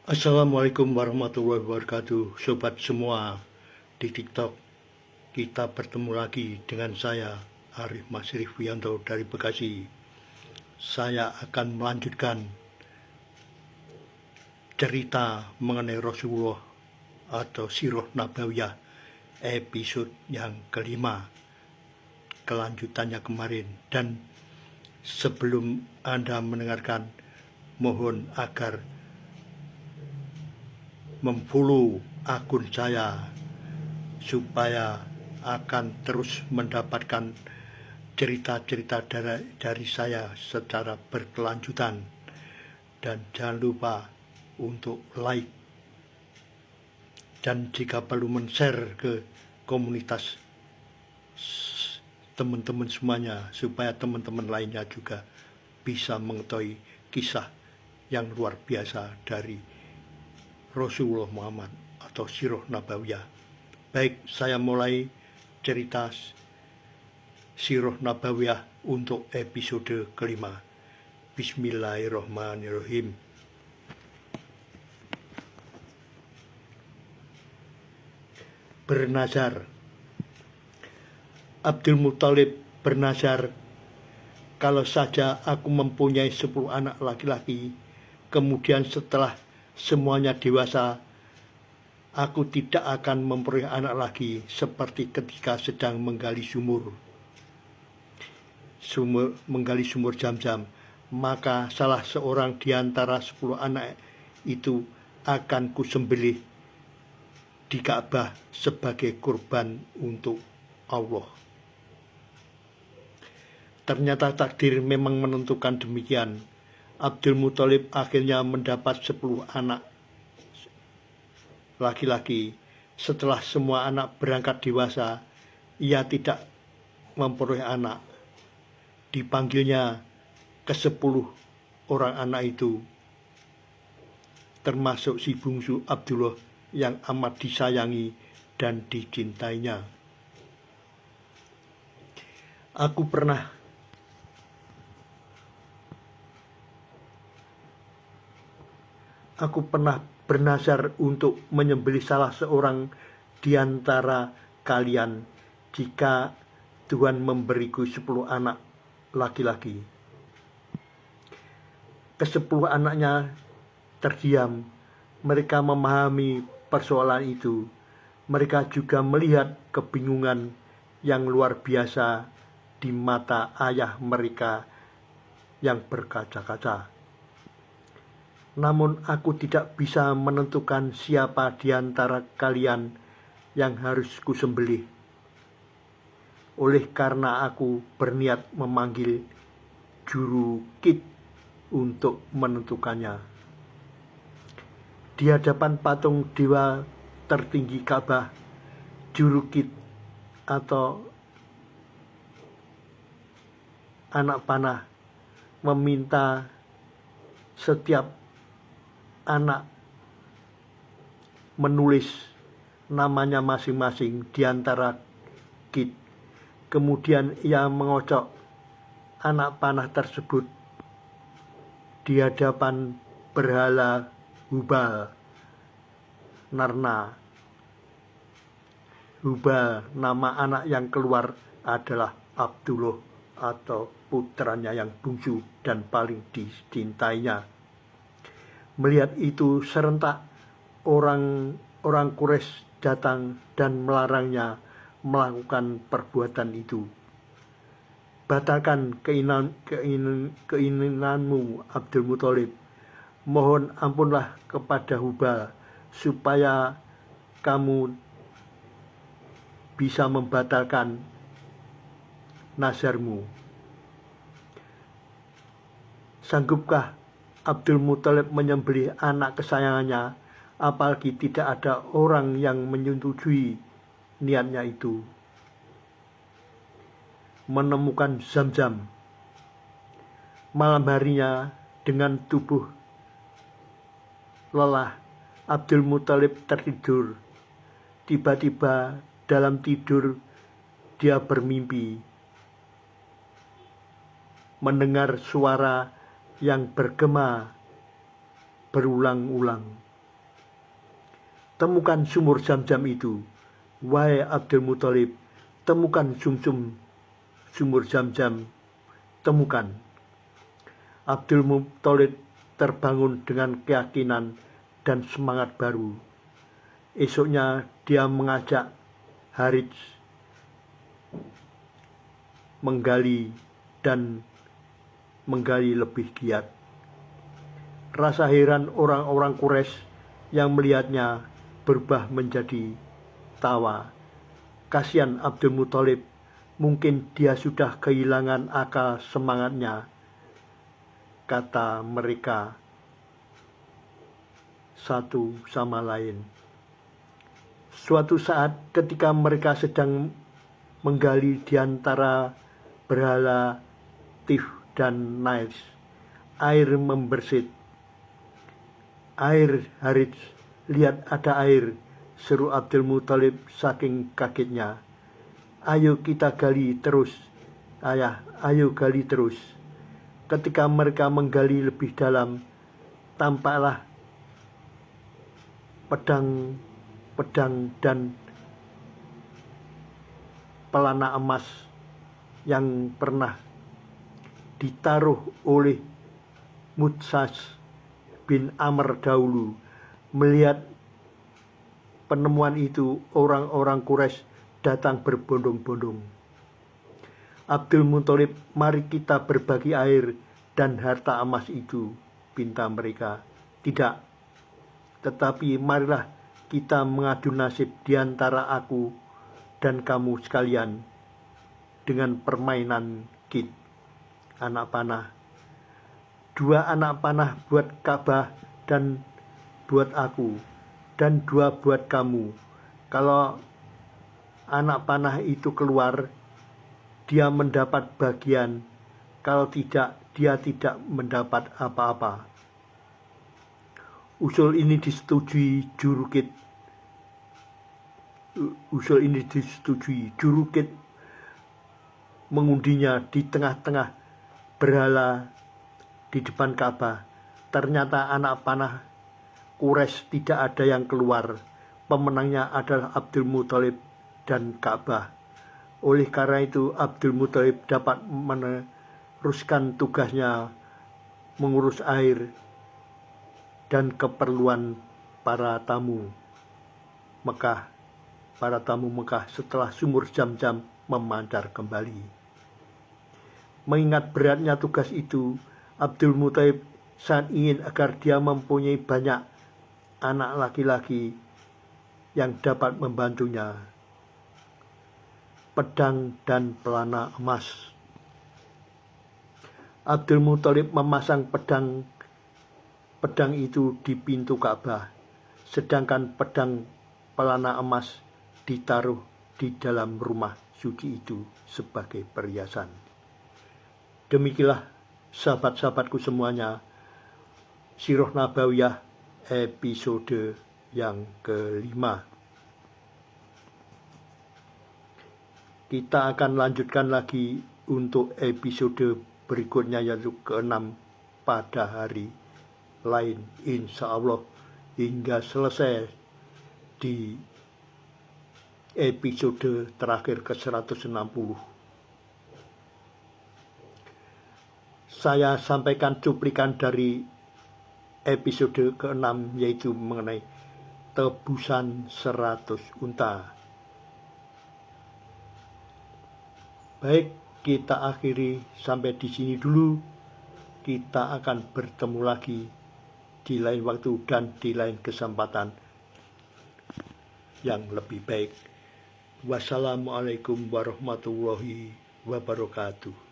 Assalamualaikum warahmatullahi wabarakatuh, sobat semua di TikTok. Kita bertemu lagi dengan saya, Arif Masrif Wiyanto dari Bekasi. Saya akan melanjutkan cerita mengenai Rasulullah atau Sirah Nabawiyah episode yang kelima, kelanjutannya kemarin. Dan sebelum Anda mendengarkan, mohon agar memfollow akun saya supaya akan terus mendapatkan cerita-cerita dari saya secara berkelanjutan. Dan jangan lupa untuk like dan jika perlu men-share ke komunitas teman-teman semuanya supaya teman-teman lainnya juga bisa mengetahui kisah yang luar biasa dari Rasulullah Muhammad atau Sirah Nabawiyah. Baik, saya mulai cerita Sirah Nabawiyah untuk episode kelima. Bismillahirrahmanirrahim. Bernazar. Abdul Muthalib bernazar, kalau saja aku mempunyai 10 anak laki-laki, kemudian setelah semuanya dewasa, aku tidak akan memperoleh anak lagi seperti ketika sedang menggali sumur Zam-Zam. Maka salah seorang di antara 10 anak itu akan kusembelih di Ka'bah sebagai kurban untuk Allah. Ternyata takdir memang menentukan demikian. Abdul Muthalib akhirnya mendapat 10 anak laki-laki. Setelah semua anak berangkat dewasa, ia tidak memperoleh anak. Dipanggilnya ke-10 orang anak itu, termasuk si bungsu Abdullah yang amat disayangi dan dicintainya. Aku pernah bernazar untuk menyembelih salah seorang di antara kalian jika Tuhan memberiku 10 anak laki-laki. Ke-10 anaknya terdiam. Mereka memahami persoalan itu. Mereka juga melihat kebingungan yang luar biasa di mata ayah mereka yang berkaca-kaca. Namun aku tidak bisa menentukan siapa di antara kalian yang harus kusembelih. Oleh karena aku berniat memanggil juru kit untuk menentukannya. Di hadapan patung dewa tertinggi Ka'bah, juru kit atau anak panah meminta setiap anak menulis namanya masing-masing di antara kit. Kemudian ia mengocok anak panah tersebut di hadapan berhala Hubal Narna. Hubal, nama anak yang keluar adalah Abdullah atau putranya yang bungsu dan paling dicintainya. Melihat itu serentak orang Quraisy datang dan melarangnya melakukan perbuatan itu. Batalkan keinginanmu Abdul Muthalib. Mohon ampunlah kepada Hubal supaya kamu bisa membatalkan nazarmu. Sanggupkah Abdul Muthalib menyembelih anak kesayangannya, apalagi tidak ada orang yang menyetujui niatnya itu? Menemukan Zam-Zam. Malam harinya dengan tubuh lelah, Abdul Muthalib tertidur. Tiba-tiba dalam tidur dia bermimpi mendengar suara yang bergema berulang-ulang. temukan sumur Zam-Zam itu. Wahai Abdul Muthalib, temukan sumur Zam-Zam, temukan. Abdul Muthalib terbangun dengan keyakinan dan semangat baru. Esoknya dia mengajak Harits menggali lebih giat. Rasa heran orang-orang Quraisy yang melihatnya berubah menjadi tawa. Kasihan Abdul Muthalib, mungkin dia sudah kehilangan akal semangatnya, kata mereka satu sama lain. Suatu saat ketika mereka sedang menggali di antara berhala Tif dan Nais, air membersit. "Air, Harits, lihat ada air," seru Abdul Muthalib saking kagetnya. "Ayo kita gali terus, ayah, ayo gali terus." Ketika mereka menggali lebih dalam, tampaklah pedang dan pelana emas yang pernah ditaruh oleh Mutsas bin Amr dahulu. Melihat penemuan itu, orang-orang Quraisy datang berbondong-bondong. "Abdul Muthalib, mari kita berbagi air dan harta emas itu," pinta mereka. "Tidak, tetapi marilah kita mengadu nasib di antara aku dan kamu sekalian dengan permainan kit, anak panah. 2 anak panah buat Ka'bah dan buat aku, dan 2 buat kamu. Kalau anak panah itu keluar, dia mendapat bagian. Kalau tidak, dia tidak mendapat apa-apa." Usul ini disetujui Jurukit. Jurukit mengundinya di tengah-tengah berhala di depan Ka'bah. Ternyata anak panah Quraisy tidak ada yang keluar. Pemenangnya adalah Abdul Muthalib dan Ka'bah. Oleh karena itu, Abdul Muthalib dapat meneruskan tugasnya mengurus air dan keperluan para tamu Mekah setelah sumur Zam-Zam memancar kembali. Mengingat beratnya tugas itu, Abdul Muthalib sangat ingin agar dia mempunyai banyak anak laki-laki yang dapat membantunya. Pedang dan pelana emas. Abdul Muthalib memasang pedang itu di pintu Ka'bah, sedangkan pedang pelana emas ditaruh di dalam rumah suci itu sebagai perhiasan. Demikianlah sahabat-sahabatku semuanya, Sirah Nabawiyah episode yang kelima. Kita akan lanjutkan lagi untuk episode berikutnya, yaitu ke-6 pada hari lain, insya Allah, hingga selesai di episode terakhir ke-160. Saya sampaikan cuplikan dari episode ke-6, yaitu mengenai tebusan 100 unta. Baik, kita akhiri sampai di sini dulu. Kita akan bertemu lagi di lain waktu dan di lain kesempatan yang lebih baik. Wassalamualaikum warahmatullahi wabarakatuh.